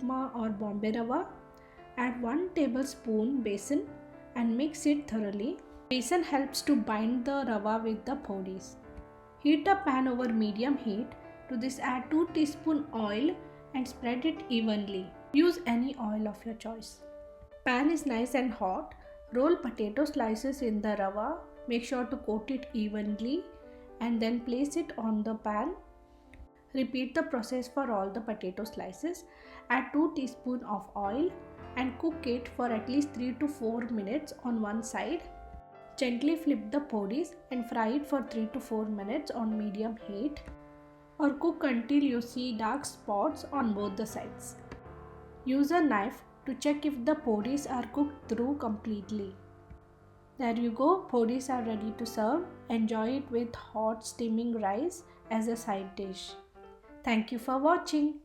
upma or Bombay rava. Add 1 tablespoon besan and mix it thoroughly. Besan helps to bind the rava with the phodis. Heat a pan over medium heat. To this add 2 teaspoon oil and spread it evenly. Use any oil of your choice. Pan is nice and hot. Roll potato slices in the rava. Make sure to coat it evenly and then place it on the pan. Repeat the process for all the potato slices. Add 2 teaspoons of oil and cook it for at least 3 to 4 minutes on one side. Gently flip the phodis and fry it for 3 to 4 minutes on medium heat, or cook until you see dark spots on both the sides. Use a knife to check if the phodis are cooked through completely. There you go, phodis are ready to serve. Enjoy it with hot steaming rice as a side dish. Thank you for watching.